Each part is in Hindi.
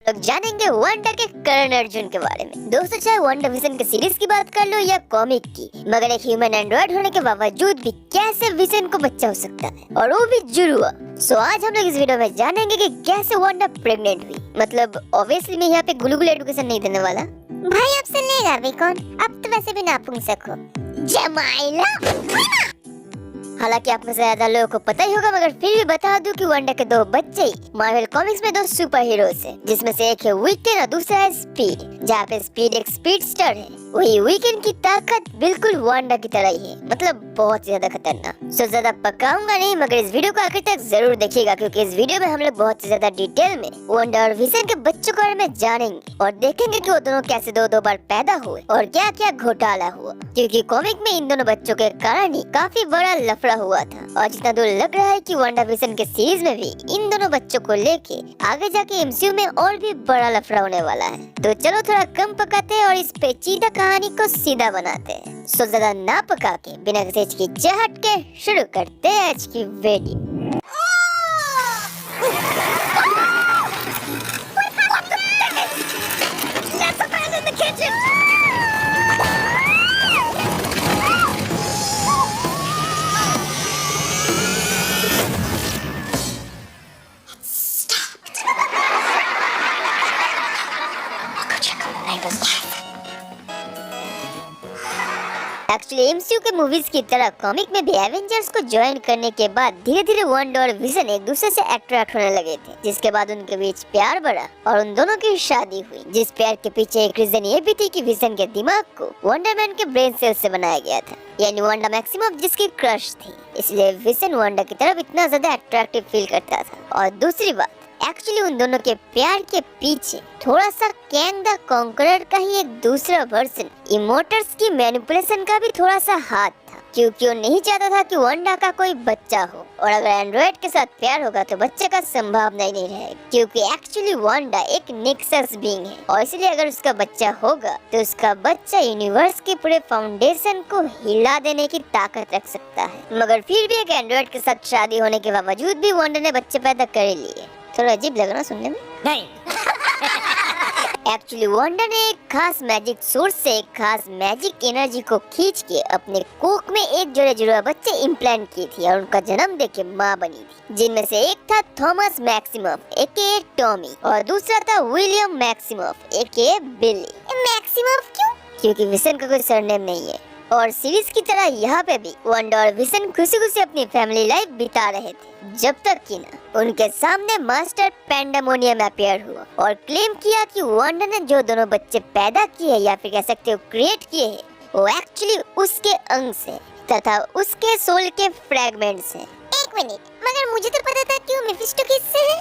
लोग जानेंगे वांडा के करण अर्जुन के बारे में। दोस्तों, चाहे वांडा विजन के सीरीज की बात कर लो या कॉमिक की, मगर एक ह्यूमन एंड्रॉइड होने के बावजूद भी कैसे विजन को बच्चा हो सकता है, और वो भी जुड़वा। सो आज हम लोग इस वीडियो में जानेंगे कि कैसे वांडा प्रेग्नेंट हुई। मतलब ऑब्वियसली मैं यहाँ पे गुलगुल एडुकेशन नहीं देने वाला। भाई अब सुनेगा भी कौन? अब तो वैसे भी नापुंसक हो। जमाइला। हालांकि आप में से ज्यादा लोगों को पता ही होगा, मगर फिर भी बता दूं कि वांडा के दो बच्चे ही मार्वल कॉमिक्स में दो सुपर हीरोज हैं, जिसमें से एक है वीकेंड और दूसरा है स्पीड। जहाँ पे स्पीड एक स्पीडस्टर है, वही वीकेंड की ताकत बिल्कुल वांडा की तरह ही है, मतलब बहुत ज्यादा खतरनाक। सो ज्यादा पकाऊंगा नहीं, मगर इस वीडियो को आखिर तक जरूर देखिएगा, क्योंकि इस वीडियो में हम लोग बहुत ज्यादा डिटेल में वांडा और विजन के बच्चों के बारे में जानेंगे और देखेंगे कि वो दोनों कैसे दो बार पैदा हुए और क्या क्या घोटाला हुआ। क्योंकि कॉमिक में इन दोनों बच्चों के कारण ही काफी बड़ा लफड़ा हुआ था, और जितना दूर लग रहा है कि वांडा विजन के सीरीज में भी इन दोनों बच्चों को लेके आगे जाके एमसीयू में और भी बड़ा लफड़ा होने वाला है। तो चलो थोड़ा कम पकाते हैं और इस पेचीदा कहानी को सीधा बनाते हैं। सो ज्यादा ना पका के बिना किसी हिचकिचाहट के शुरू करते हैं आज की वीडियो। एक्चुअली एमसीयू के मूवीज की तरह कॉमिक में भी एवेंजर्स को ज्वाइन करने के बाद धीरे धीरे वांडा और विजन एक दूसरे से अट्रैक्ट होने लगे थे, जिसके बाद उनके बीच प्यार बढ़ा और उन दोनों की शादी हुई। जिस प्यार के पीछे एक रीजन ये भी थी कि विजन के दिमाग को वंडर मैन के ब्रेन सेल से बनाया गया था, यानी वांडा मैक्सिमम जिसकी क्रश थी, इसलिए विजन वांडा की तरफ इतना ज्यादा अट्रैक्टिव फील करता था। और दूसरी बात, एक्चुअली उन दोनों के प्यार के पीछे थोड़ा सा कैंग द कॉन्करर का ही एक दूसरा वर्जन इमोटर्स की मैनिपुलेशन का भी थोड़ा सा हाथ था, क्योंकि वो नहीं चाहता था कि वांडा का कोई बच्चा हो, और अगर एंड्रॉइड के साथ प्यार होगा तो बच्चे का संभावना ही नहीं रहेगी, क्योंकि एक्चुअली वांडा एक नेक्सस बीइंग है, और इसलिए अगर उसका बच्चा होगा तो उसका बच्चा यूनिवर्स के पूरे फाउंडेशन को हिला देने की ताकत रख सकता है। मगर फिर भी एक एंड्रॉइड के साथ शादी होने के बावजूद भी वांडा ने बच्चे पैदा कर लिए। थोड़ा अजीब लग रहा सुनने में? नहीं। एक्चुअली वांडा ने एक खास मैजिक सोर्स से एक खास मैजिक एनर्जी को खींच के अपने कोक में एक जोड़े जुड़वा बच्चे इम्प्लांट की थी और उनका जन्म देके माँ बनी थी, जिनमें से एक था थॉमस मैक्सिमफ एके टॉमी और दूसरा था विलियम मैक्सिमफ एके बिली। मैक्सिमफ क्यों? क्योंकि विजन का कोई सरनेम नहीं है। और सीरीज की तरह यहाँ पे भी वांडा और विजन खुशी खुशी अपनी फैमिली लाइफ बिता रहे थे, जब तक कि ना उनके सामने मास्टर पैंडेमोनियम अपीयर हुआ और क्लेम किया कि वांडा ने जो दोनों बच्चे पैदा किए या फिर कह सकते हो क्रिएट किए हैं, वो एक्चुअली उसके अंश है तथा उसके सोल के फ्रैगमेंट्स हैं। एक मिनट, मगर मुझे तो पता था कि वो मेफिस्टो के हिस्से है।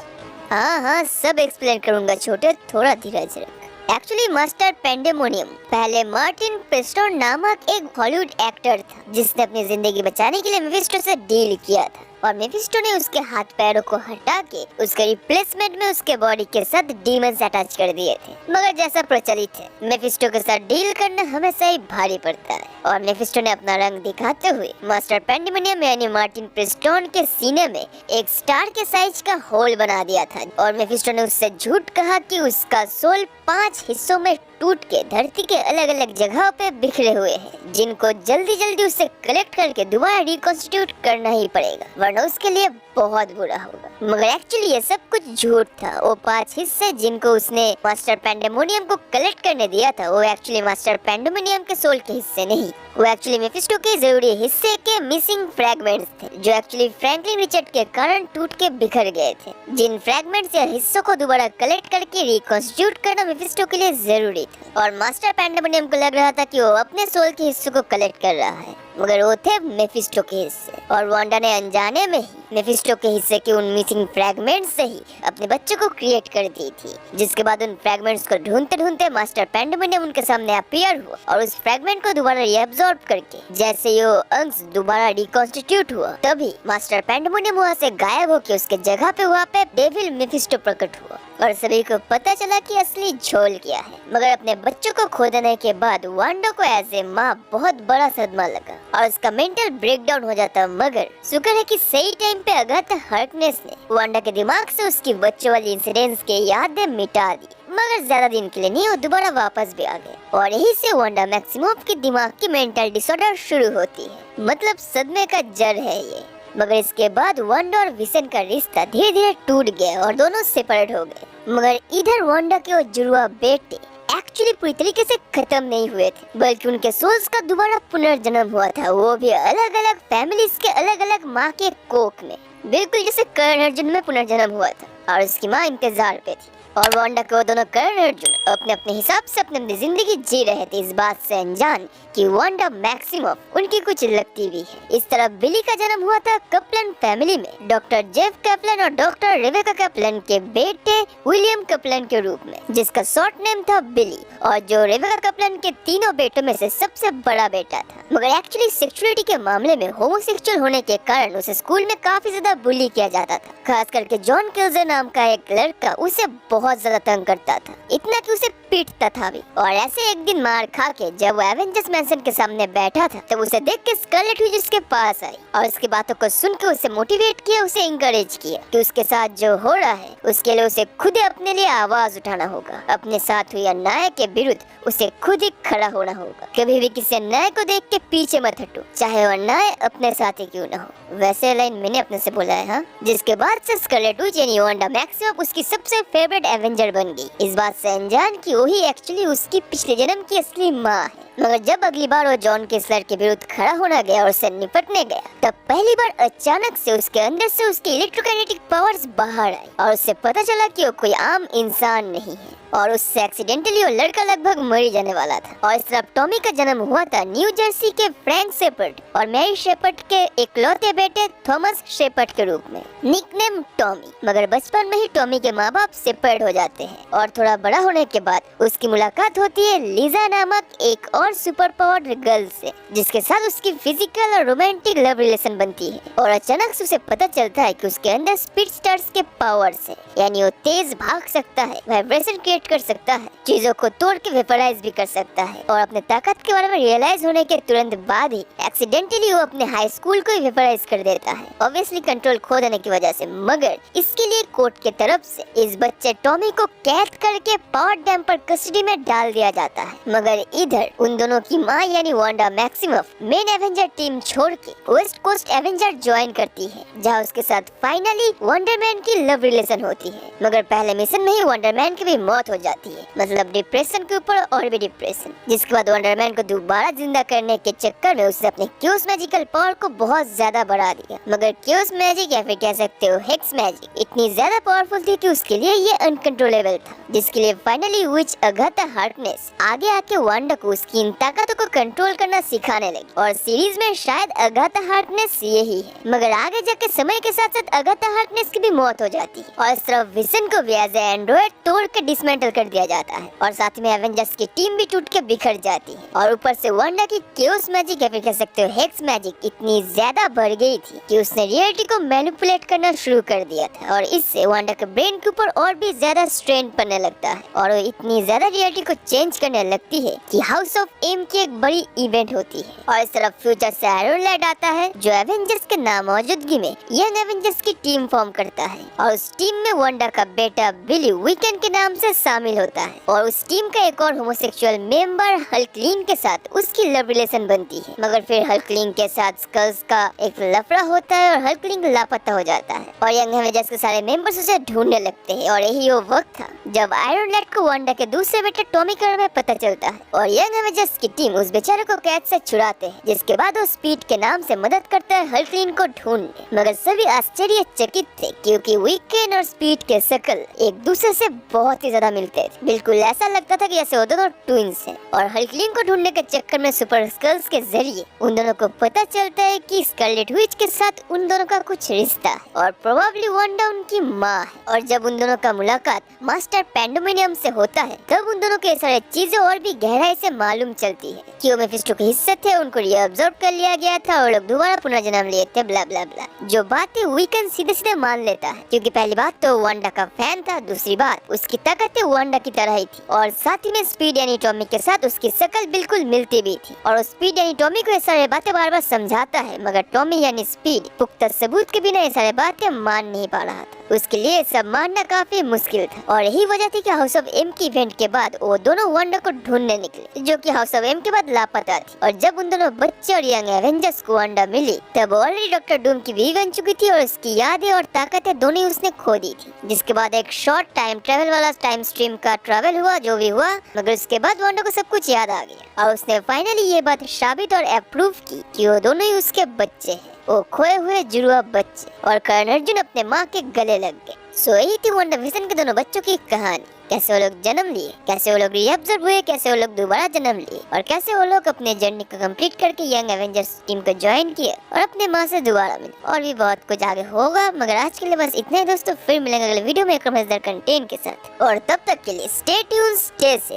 हाँ, सब एक्सप्लेन करूंगा छोटे, थोड़ा धीरज रख। एक्चुअली मास्टर पैंडेमोनियम पहले मार्टिन प्रेस्टोन नामक एक हॉलीवुड एक्टर था, जिसने अपनी जिंदगी बचाने के लिए मेफिस्टो से डील किया था, और मेफिस्टो ने उसके हाथ पैरों को हटा के उसके रिप्लेसमेंट में उसके बॉडी के साथ डीमंस अटैच कर दिए थे। मगर जैसा प्रचलित है, मेफिस्टो के साथ डील करना हमेशा ही भारी पड़ता है, और मेफिस्टो ने अपना रंग दिखाते हुए मास्टर पैंडेमोनियम यानी मार्टिन प्रेस्टोन के सीने में एक स्टार के साइज का होल बना दिया था, और मेफिस्टो ने उससे झूठ कहा कि उसका सोल 5 हिस्सों में टूट के धरती के अलग अलग जगहों पे बिखरे हुए हैं, जिनको जल्दी जल्दी उसे कलेक्ट करके दोबारा रिकॉन्स्टिट्यूट करना ही पड़ेगा, वरना उसके लिए बहुत बुरा होगा। मगर एक्चुअली ये सब कुछ झूठ था। वो 5 हिस्से जिनको उसने मास्टर पैंडेमोनियम को कलेक्ट करने दिया था, वो एक्चुअली मास्टर पैंडेमोनियम के सोल के हिस्से नहीं, वो एक्चुअली मेफिस्टो के जरूरी हिस्से के मिसिंग फ्रैगमेंट्स थे, जो एक्चुअली फ्रैंकलिन रिचर्ड के कारण टूट के बिखर गए थे। जिन फ्रैगमेंट्स या हिस्सों को दोबारा कलेक्ट करके रिकॉन्स्टिट्यूट करना मेफिस्टो के लिए जरूरी था, और मास्टर पैंडेमोनियम को लग रहा था कि वो अपने सोल के हिस्सों को कलेक्ट कर रहा है, मगर वो थे मेफिस्टो के हिस्से, और वांडा ने अनजाने में ही मेफिस्टो के हिस्से के उन मिसिंग फ्रैगमेंट्स से ही अपने बच्चों को क्रिएट कर दी थी। जिसके बाद उन फ्रैगमेंट्स को ढूंढते ढूंढते मास्टर पैंडेमोनियम उनके सामने अपीयर हुआ, और उस फ्रैगमेंट को दोबारा रीअब्सॉर्ब करके जैसे ये अंश दोबारा रिकॉन्स्टिट्यूट हुआ, तभी मास्टर पैंडेमोनियम वहाँ से गायब होकर उसके जगह पे वहाँ पे डेविल मेफिस्टो प्रकट हुआ, और सभी को पता चला कि असली झोल क्या है। मगर अपने बच्चों को खो देने के बाद वांडा को एज ए माँ बहुत बड़ा सदमा लगा और उसका मेंटल ब्रेकडाउन हो जाता, मगर शुक्र है कि सही टाइम पे अगाथा हार्कनेस ने वांडा के दिमाग से उसकी बच्चों वाली इंसिडेंट्स के यादें मिटा दी। मगर ज्यादा दिन के लिए नहीं, वो दोबारा वापस भी आ गए और यही से वांडा मैक्सिमोव के दिमाग की मेंटल डिसऑर्डर शुरू होती है। मतलब सदमे का जड़ है ये। मगर इसके बाद वांडा और विसन का रिश्ता धीरे धीरे टूट गया और दोनों सेपरेट हो गए। मगर इधर वांडा के वो जुड़वा बेटे एक्चुअली पूरी तरीके से खत्म नहीं हुए थे, बल्कि उनके सोल्स का दोबारा पुनर्जन्म हुआ था, वो भी अलग अलग फैमिलीज के अलग अलग माँ के कोख में, बिल्कुल जैसे कर्ण अर्जुन में पुनर्जन्म हुआ था और उसकी माँ इंतजार पे थी। और वांडा को दोनों कर्ण अर्जुन अपने अपने हिसाब से अपनी जिंदगी जी रहे थे, इस बात से अनजान कि वांडा मैक्सिमोव उनकी कुछ लगती भी है। इस तरह बिली का जन्म हुआ था कैप्लन फैमिली में डॉक्टर जेफ कैप्लन और डॉक्टर रेबेका कैप्लन के बेटे विलियम कैप्लन के रूप में, जिसका शॉर्ट नेम था बिली, और जो रेबेका कैप्लन के तीनों बेटों में से सबसे बड़ा बेटा था। मगर एक्चुअली सेक्सुअलिटी के मामले में होमोसेक्सुअल होने के कारण उसे स्कूल में काफी ज्यादा बुली किया जाता था। खास करके जॉन किल्जर नाम का एक लड़का उसे बहुत ज्यादा तंग करता था, इतना कि उसे पीटता था भी। और ऐसे एक दिन मार खा के जब वो एवेंजर्स मैंशन के सामने बैठा था तब उसे देख के स्कारलेट विच उसके पास आई और उसकी बातों को सुन के उसे मोटिवेट किया, उसे इंकरेज किया कि उसके साथ जो हो रहा है उसके लिए उसे खुद ही अपने लिए आवाज उठाना होगा, अपने साथ हुई अन्याय के विरुद्ध उसे खुद ही खड़ा होना होगा। कभी भी किसी अन्याय को देख के पीछे मत हटो, चाहे वो अन्याय अपने साथ ही क्यों न हो। वैसे लाइन मैंने अपने से बोला है। हाँ, जिसके बाद से स्कारलेट विच यानी वांडा मैक्सिमम उसकी सबसे फेवरेट एवेंजर बन गई, इस बात से अनजान कि वही एक्चुअली उसकी पिछले जन्म की असली माँ है। मगर जब अगली बार वो जॉन किल्जर के विरुद्ध खड़ा होना गया और उससे निपटने गया, तब पहली बार अचानक से उसके अंदर से उसके इलेक्ट्रोकाइनेटिक पावर्स बाहर आई और उससे पता चला कि वो कोई आम इंसान नहीं है और उससे एक्सीडेंटली वो लड़का लगभग मर ही जाने वाला था। और इस तरह टॉमी का जन्म हुआ था न्यू जर्सी के फ्रैंक शेपर्ड और मैरी शेपर्ड के इकलौते बेटे थॉमस शेपर्ड के रूप में, निकनेम टॉमी। मगर बचपन में ही टॉमी के माँ बाप सेपरेट हो जाते हैं और थोड़ा बड़ा होने के बाद उसकी मुलाकात होती है लिजा नामक एक और सुपर पावर्ड गर्ल से, जिसके साथ उसकी फिजिकल और रोमांटिक लव रिलेशन बनती है। और अचानक से उसे पता चलता है कि उसके अंदर स्पीड स्टार्स के पावर्स है, यानी वो तेज भाग सकता है, वाइब्रेशन क्रिएट कर सकता है, चीजों को तोड़ के वेपराइज भी कर सकता है। और अपने ताकत के बारे में रियलाइज होने के तुरंत बाद ही एक्सीडेंटली वो अपने हाई स्कूल को ही वेपराइज कर देता है, ऑब्वियसली कंट्रोल खो देने की वजह से। मगर इसके लिए कोर्ट के तरफ से इस बच्चे टॉमी को कैद करके पावर डैम पर कस्टडी में डाल दिया जाता है। मगर इधर उन दोनों की माँ यानी Wanda maximum main Avenger team छोड़ के वेस्ट कोस्ट एवेंजर ज्वाइन करती है, जहाँ उसके साथ फाइनली वंडरमैन की लव रिलेशन होती है। मगर पहले मिशन में ही वंडरमैन की भी मौत हो जाती है, मतलब डिप्रेशन के ऊपर और भी डिप्रेशन। जिसके बाद वंडरमैन को दोबारा जिंदा करने के चक्कर में उसने अपने क्यूस मैजिकल पावर को बहुत ज्यादा बढ़ा दिया। मगर क्यूस मैजिक या फिर कह सकते हो हेक्स मैजिक इतनी ज्यादा पावरफुल थी कि उसके लिए ये अनकंट्रोलेबल था, जिसके लिए फाइनली विच अगाथा हार्कनेस आगे आके वांडा को उसकी इन ताकतों को कंट्रोल करना सिखाने लगी। और सीरीज में शायद अगाथा हार्कनेस यही है। मगर आगे जाके समय के साथ साथ अगाथा हार्कनेस की भी मौत हो जाती है और इस तरह विजन को भी एज एंड्रॉइड तोड़ के डिसमेंटल कर दिया जाता है और साथ में एवेंजर्स की टीम भी टूट के बिखर जाती है। और ऊपर से वांडा की क्यूस मैजिक या फिर कह सकते हो हेक्स मैजिक इतनी ज्यादा बढ़ गई थी कि उसने रियलिटी को मैनिपुलेट करना शुरू कर दिया था और इससे वांडा के ब्रेन के ऊपर और भी ज्यादा स्ट्रेन पड़ने लगता है और वो इतनी ज्यादा रियलिटी को चेंज करने लगती है कि हाउस ऑफ एम की एक बड़ी इवेंट होती है। और इस तरफ फ्यूचर से आयरन लैड आता है जो एवेंजर्स के नामौजूदगी में यंग एवेंजर्स की टीम फॉर्म करता है और उस टीम में वांडा का बेटा बिली वीकेंड के नाम से शामिल होता है और उस टीम का एक और होमोसेक्सुअल मेंबर हल्कलिंग के साथ उसकी लव रिलेशन बनती है। मगर फिर हल्कलिंग के साथ स्कल्स का एक लफड़ा होता है और हल्कलिंग लापता हो जाता है और यंग एवेंजर्स के सारे मेंबर्स उसे ढूंढने लगते हैं। और यही वो वक्त था जब आयरन लैड को वांडा के दूसरे बेटे टॉमी के बारे में पता चलता है और यंग एवेंजर्स की टीम उस बेचारे को कैद से छुड़ाते हैं, जिसके बाद वो स्पीड के नाम से मदद करता है हल्कलिंग को ढूंढने। मगर सभी आश्चर्यचकित थे क्योंकि वीकेंड और स्पीड के शक्ल एक दूसरे से बहुत ही ज्यादा मिलते थे, बिल्कुल ऐसा लगता था कि जैसे वो दोनों ट्विंस हैं। और हल्कलिंग को ढूंढने के चक्कर में सुपर स्कल्स के जरिए उन दोनों को पता चलता है कि स्कारलेट विच के साथ उन दोनों का कुछ रिश्ता है और प्रोबेबली वांडा उनकी माँ है। और जब उन दोनों का मुलाकात मास्टर पेंडेमोनियम से होता है तब उन दोनों के सारे चीजें और भी गहराई से मालूम क्लेम चलती है कि वो मेफिस्टो के हिस्से थे, उनको रीअब्सॉर्ब कर लिया गया था और लोग दोबारा पुनर्जन्म लिए थे, ब्ला ब्ला ब्ला। जो बातें वीकन सीधे सीधे मान लेता है, क्योंकि पहली बात तो वांडा का फैन था, दूसरी बात उसकी ताकतें वांडा की तरह ही थी और साथ ही में स्पीड यानी टॉमी के साथ उसकी शक्ल बिल्कुल मिलती भी थी। और स्पीड यानी टॉमी को ये सारी बातें बार बार समझाता है, मगर टॉमी यानी स्पीड पुख्ता सबूत के बिना ये सारी बातें मान नहीं पा रहा था। उसके लिए सब मानना काफी मुश्किल था और यही वजह थी कि हाउस ऑफ एम की इवेंट के बाद वो दोनों वांडा को ढूंढने निकले, जो कि हाउस ऑफ एम के बाद लापता थी। और जब उन दोनों बच्चे और यंग एवेंजर्स को वांडा मिली, तब ऑलरेडी डॉक्टर डूम की वी बन चुकी थी और उसकी यादें और ताकतें दोनों ही उसने खो दी थी। जिसके बाद एक शॉर्ट टाइम ट्रेवल वाला टाइम स्ट्रीम का ट्रेवल हुआ, जो भी हुआ, मगर उसके बाद वांडा को सब कुछ याद आ गया और उसने फाइनली ये बात साबित और अप्रूव की कि वो दोनों ही उसके बच्चे हैं, वो खोए हुए जुड़वा बच्चे। और कर्ण अर्जुन अपने माँ के गले लग गए। सो यही थी वंडा विजन के दोनों बच्चों की कहानी। कैसे वो लोग जन्म लिए, कैसे वो लोग रीअब्सॉर्ब हुए, कैसे वो लोग दोबारा जन्म लिए और कैसे वो लोग अपने जर्नी को कंप्लीट करके यंग एवेंजर्स टीम को ज्वाइन किए और अपने माँ से दोबारा मिले। और भी बहुत कुछ आगे होगा, मगर आज के लिए बस इतना ही दोस्तों। फिर मिलेंगे अगले वीडियो में एक मजेदार कंटेंट के साथ और तब तक के लिए स्टे ट्यून्ड, स्टे सेफ।